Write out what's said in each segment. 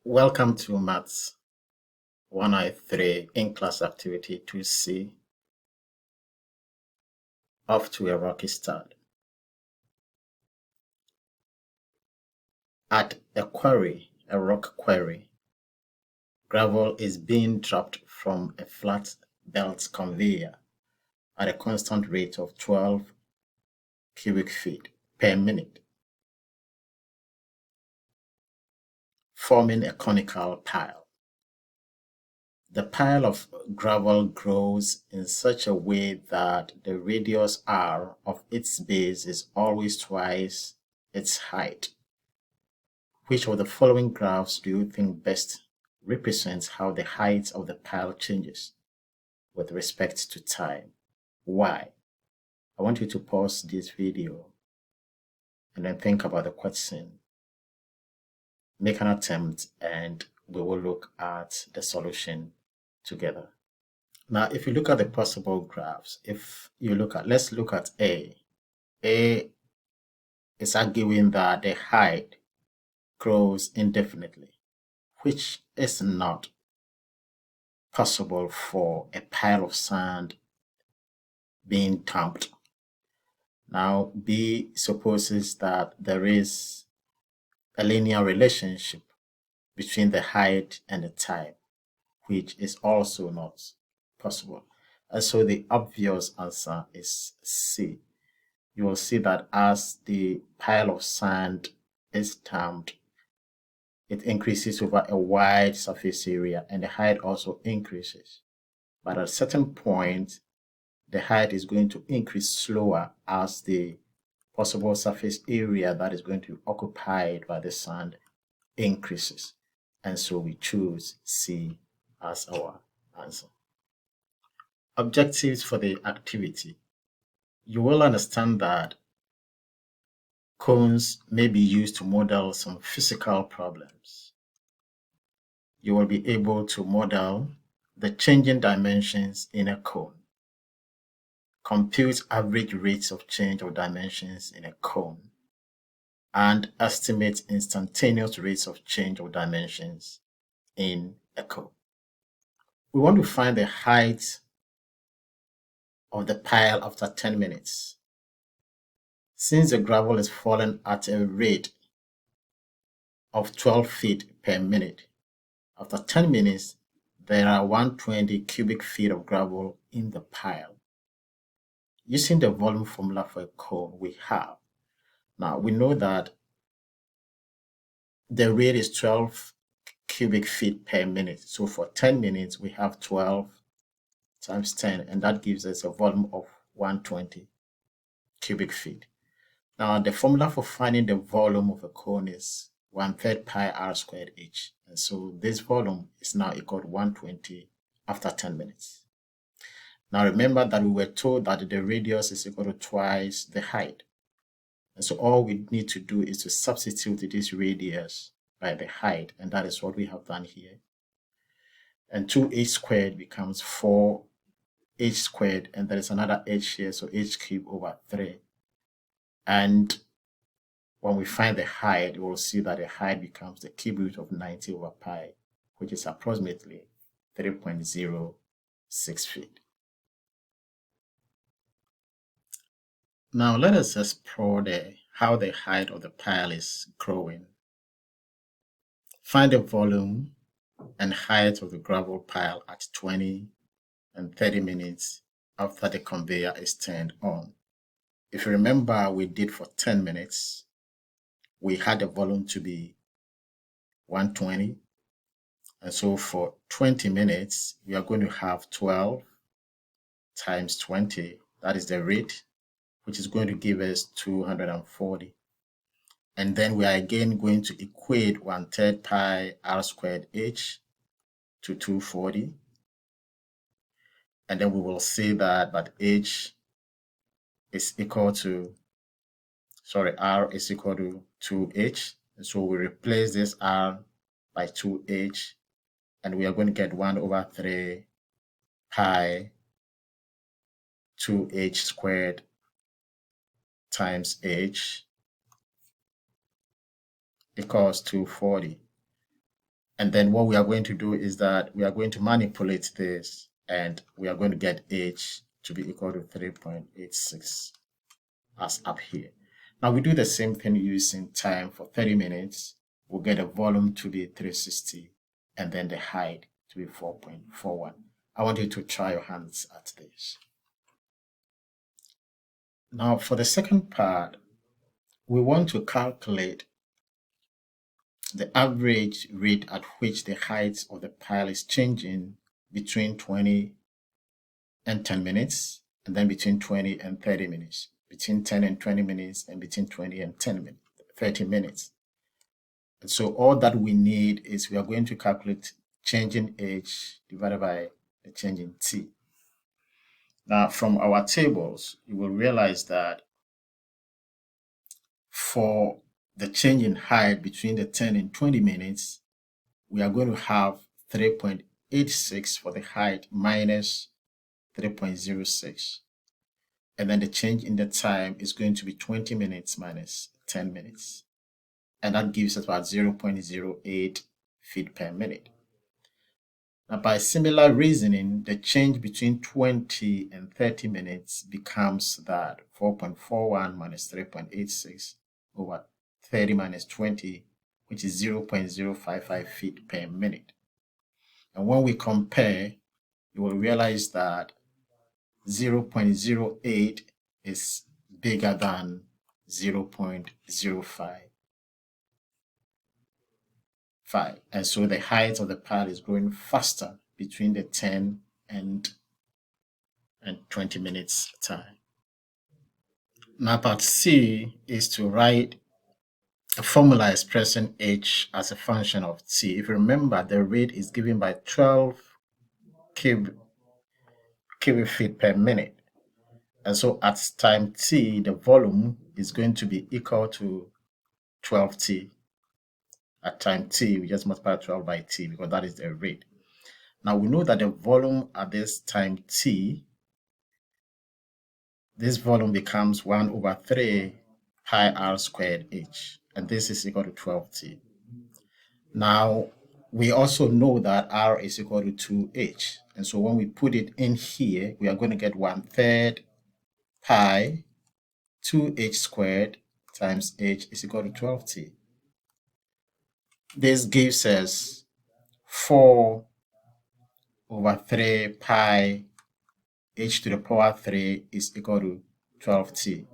Welcome to Maths 103 in-class activity 2C. Off to a rocky start. At a rock quarry, gravel is being dropped from a flat belt conveyor at a constant rate of 12 cubic feet per minute, forming a conical pile. The pile of gravel grows in such a way that the radius r of its base is always twice its height. Which of the following graphs do you think best represents how the height of the pile changes with respect to time? Why? I want you to pause this video and then think about the question. Make an attempt and we will look at the solution together. Now, if you look at the possible graphs, let's look at A. A is arguing that the height grows indefinitely, which is not possible for a pile of sand being dumped. Now, B supposes that there is a linear relationship between the height and the time, which is also not possible. And so the obvious answer is C. You will see that as the pile of sand is dumped, it increases over a wide surface area and the height also increases. But at a certain point, the height is going to increase slower as the possible surface area that is going to be occupied by the sand increases. And so we choose C as our answer. Objectives for the activity. You will understand that cones may be used to model some physical problems. You will be able to model the changing dimensions in a cone, compute average rates of change of dimensions in a cone, and estimate instantaneous rates of change of dimensions in a cone. We want to find the height of the pile after 10 minutes. Since the gravel is falling at a rate of 12 feet per minute, after 10 minutes, there are 120 cubic feet of gravel in the pile. Using the volume formula for a cone, we have. Now, we know that the rate is 12 cubic feet per minute. So for 10 minutes, we have 12 times 10, and that gives us a volume of 120 cubic feet. Now, the formula for finding the volume of a cone is 1/3 pi r squared h. And so this volume is now equal to 120 after 10 minutes. Now, remember that we were told that the radius is equal to twice the height. And so all we need to do is to substitute this radius by the height, and that is what we have done here. And 2h squared becomes 4h squared, and there is another h here, so h cubed over 3. And when we find the height, we will see that the height becomes the cube root of 90 over pi, which is approximately 3.06 feet. Now let us explore how the height of the pile is growing. Find the volume and height of the gravel pile at 20 and 30 minutes after the conveyor is turned on. If you remember, we did for 10 minutes. We had the volume to be 120. And so for 20 minutes, we are going to have 12 times 20. That is the rate, which is going to give us 240. And then we are again going to equate 1/3 pi r squared h to 240. And then we will say that h is equal to, r is equal to 2h. And so we replace this r by 2h, and we are going to get 1/3 pi 2h squared times h equals 240. And then what we are going to do is that we are going to manipulate this, and we are going to get h to be equal to 3.86 as up here. Now we do the same thing using time for 30 minutes. We'll get a volume to be 360 and then the height to be 4.41. I want you to try your hands at this. Now for the second part, we want to calculate the average rate at which the height of the pile is changing between 20 and 10 minutes, and then between 20 and 30 minutes, between 10 and 20 minutes, and between 20 and 30 minutes. And so all that we need is we are going to calculate change in h divided by the change in t. Now from our tables, you will realize that for the change in height between the 10 and 20 minutes, we are going to have 3.86 for the height minus 3.06. And then the change in the time is going to be 20 minutes minus 10 minutes. And that gives us about 0.08 feet per minute. Now, by similar reasoning, the change between 20 and 30 minutes becomes that 4.41 minus 3.86 over 30 minus 20, which is 0.055 feet per minute. And when we compare, you will realize that 0.08 is bigger than 0.05. And so the height of the pile is growing faster between the 10 and 20 minutes time. Now part C is to write a formula expressing h as a function of t. If you remember, the rate is given by 12 cubic feet per minute. And so at time t, the volume is going to be equal to 12t. At time t, we just multiply 12 by t because that is the rate. Now we know that the volume at this time t, this volume becomes 1 over 3 pi r squared h, and this is equal to 12t. Now we also know that r is equal to 2h, and so when we put it in here, we are going to get 1/3 pi 2h squared times h is equal to 12t. This gives us 4 over 3 pi h to the power 3 is equal to 12t.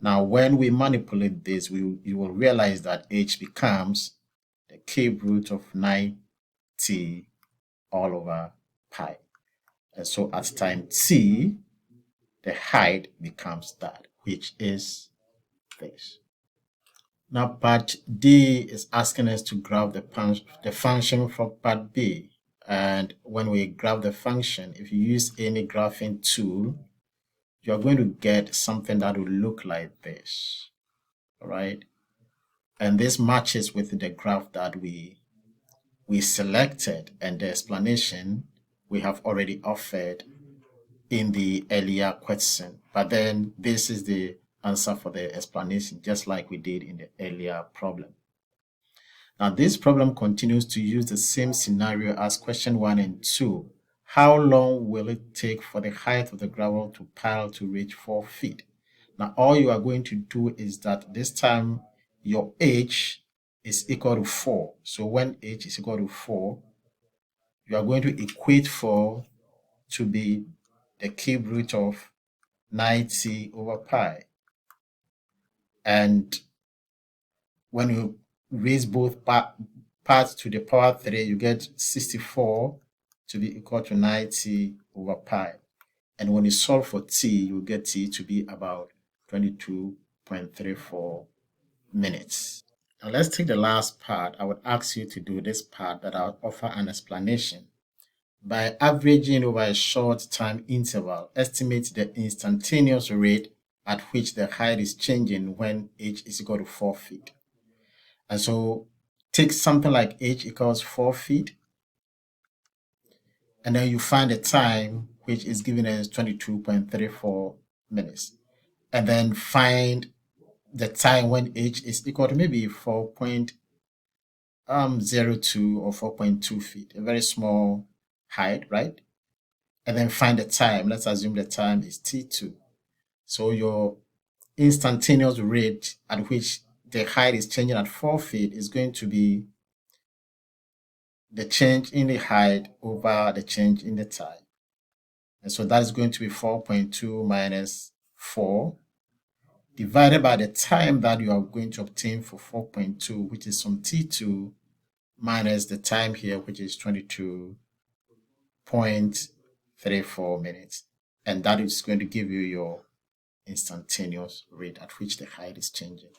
Now, when we manipulate this, you will realize that h becomes the cube root of 9t all over pi. And so at time t, the height becomes that, which is this. Now part D is asking us to graph the function from part B. And when we graph the function, if you use any graphing tool, you're going to get something that will look like this. All right. And this matches with the graph that we selected, and the explanation we have already offered in the earlier question. But then this is the answer for the explanation, just like we did in the earlier problem. Now this problem continues to use the same scenario as question 1 and 2. How long will it take for the height of the gravel to pile to reach 4 feet? Now all you are going to do is that this time your h is equal to 4. So when h is equal to 4, you are going to equate 4 to be the cube root of 9t over pi. And when you raise both parts to the power 3, you get 64 to be equal to 9t over pi. And when you solve for t, you get t to be about 22.34 minutes. Now let's take the last part. I would ask you to do this part that I'll offer an explanation. By averaging over a short time interval, estimate the instantaneous rate at which the height is changing when h is equal to 4 feet. And so take something like h equals 4 feet, and then you find the time, which is given as 22.34 minutes. And then find the time when h is equal to maybe 4.8 0.02 or 4.2 feet, a very small height, right? And then find the time. Let's assume the time is t2. So your instantaneous rate at which the height is changing at 4 feet is going to be the change in the height over the change in the time. And so that is going to be 4.2 minus 4 divided by the time that you are going to obtain for 4.2, which is some t2, minus the time here, which is 22.34 minutes. And that is going to give you your instantaneous rate at which the height is changing.